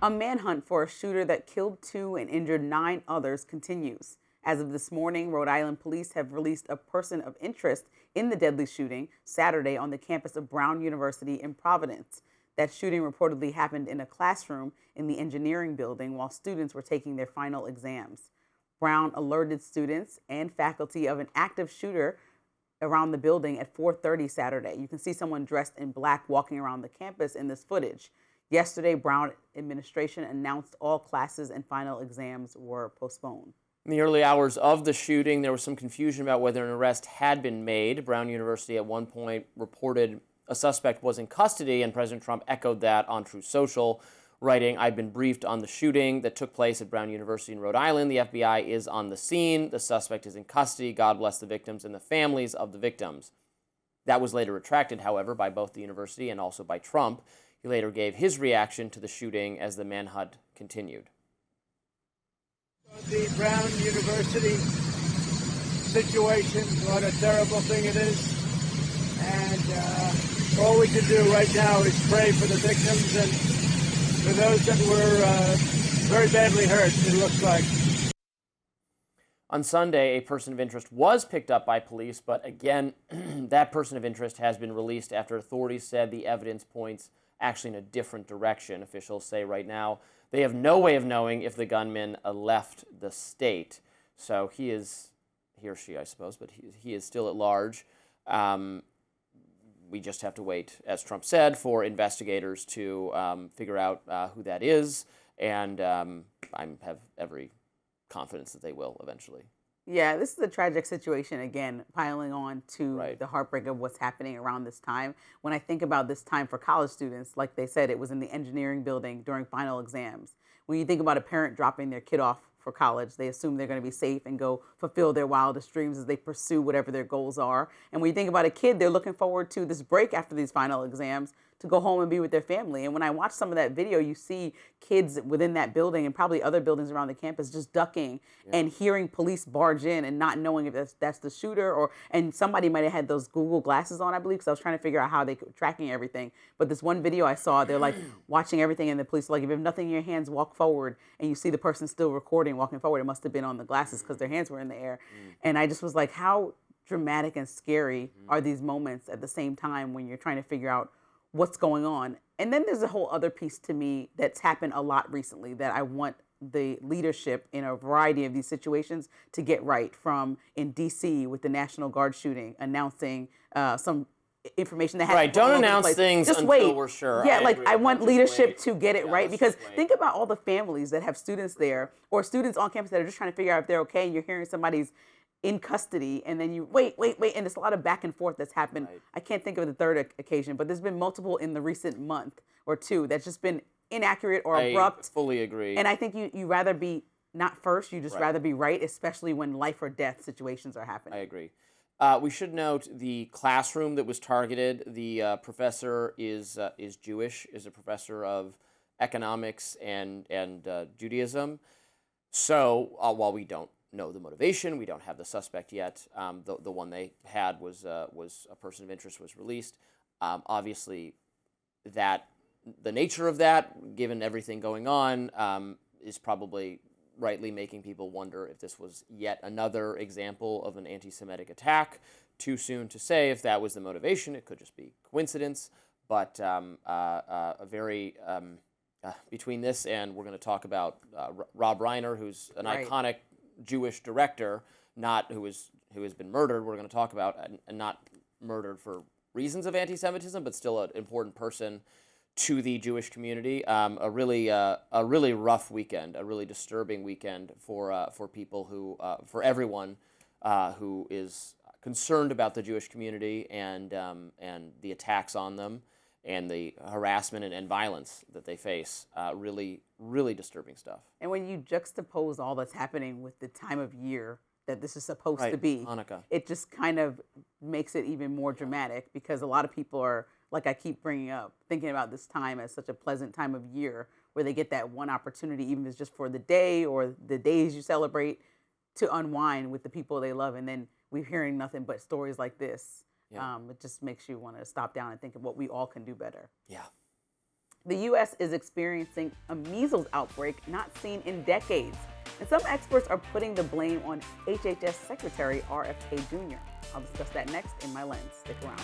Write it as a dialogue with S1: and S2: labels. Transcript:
S1: A manhunt for a shooter that killed 2 and injured 9 others continues. As of this morning, Rhode Island police have released a person of interest in the deadly shooting Saturday on the campus of Brown University in Providence. That shooting reportedly happened in a classroom in the engineering building while students were taking their final exams. Brown alerted students and faculty of an active shooter around the building at 4:30 Saturday. You can see someone dressed in black walking around the campus in this footage. Yesterday, Brown administration announced all classes and final exams were postponed.
S2: In the early hours of the shooting, there was some confusion about whether an arrest had been made. Brown University at one point reported a suspect was in custody, and President Trump echoed that on Truth Social, writing, "I've been briefed on the shooting that took place at Brown University in Rhode Island. The FBI is on the scene. The suspect is in custody. God bless the victims and the families of the victims." That was later retracted, however, by both the university and also by Trump. He later gave his reaction to the shooting as the manhunt continued.
S3: The Brown University situation, what a terrible thing it is. And all we can do right now is pray for the victims and for those that were very badly hurt, it looks like.
S2: On Sunday, a person of interest was picked up by police, but again, that person of interest has been released after authorities said the evidence points actually in a different direction. Officials say right now they have no way of knowing if the gunman left the state. So he or she, I suppose, but he is still at large. We just have to wait, as Trump said, for investigators to figure out who that is, and I have every confidence that they will eventually.
S1: Yeah, this is a tragic situation, again, piling on to the heartbreak of what's happening around this time. When I think about this time for college students, like they said, it was in the engineering building during final exams. When you think about a parent dropping their kid off for college, they assume they're going to be safe and go fulfill their wildest dreams as they pursue whatever their goals are. And when you think about a kid, they're looking forward to this break after these final exams to go home and be with their family. And when I watch some of that video, you see kids within that building and probably other buildings around the campus just ducking and hearing police barge in and not knowing if that's the shooter and somebody might have had those Google glasses on, I believe, because I was trying to figure out how they were tracking everything. But this one video I saw, they're like watching everything, and the police are like, if you have nothing in your hands, walk forward. And you see the person still recording, walking forward. It must have been on the glasses because their hands were in the air. And I just was like, how dramatic and scary are these moments at the same time when you're trying to figure out what's going on. And then there's a whole other piece to me that's happened a lot recently that I want the leadership in a variety of these situations to get right, from in D.C. with the National Guard shooting, announcing some information that has
S2: don't announce things just until we're sure.
S1: Yeah, I want leadership to get it right, because think about all the families that have students there or students on campus that are just trying to figure out if they're okay, and you're hearing somebody's in custody, and then you wait, and there's a lot of back and forth that's happened. I can't think of the third occasion, but there's been multiple in the recent month or two that's just been inaccurate or abrupt.
S2: I fully agree.
S1: And I think you rather be not first, you just rather be right, especially when life or death situations are happening.
S2: I agree. We should note the classroom that was targeted. The professor is Jewish, is a professor of economics and Judaism. So while we don't know the motivation, we don't have the suspect yet. The one they had was a person of interest, was released. Obviously, that the nature of that, given everything going on, is probably rightly making people wonder if this was yet another example of an anti-Semitic attack. Too soon to say if that was the motivation. It could just be coincidence. But between this and we're going to talk about Rob Reiner, who's an iconic Jewish director, who has been murdered. We're going to talk about, and not murdered for reasons of anti-Semitism, but still an important person to the Jewish community. A really rough weekend, a really disturbing weekend for people who, for everyone who is concerned about the Jewish community and the attacks on them and the harassment and violence that they face. Really, really disturbing stuff.
S1: And when you juxtapose all that's happening with the time of year that this is supposed to be,
S2: Hanukkah,
S1: it just kind of makes it even more dramatic, because a lot of people are, like I keep bringing up, thinking about this time as such a pleasant time of year where they get that one opportunity, even if it's just for the day or the days you celebrate, to unwind with the people they love. And then we're hearing nothing but stories like this. It just makes you want to stop down and think of what we all can do better.
S2: Yeah.
S1: The U.S. is experiencing a measles outbreak not seen in decades, and some experts are putting the blame on HHS Secretary RFK Jr. I'll discuss that next in My Lens. Stick around.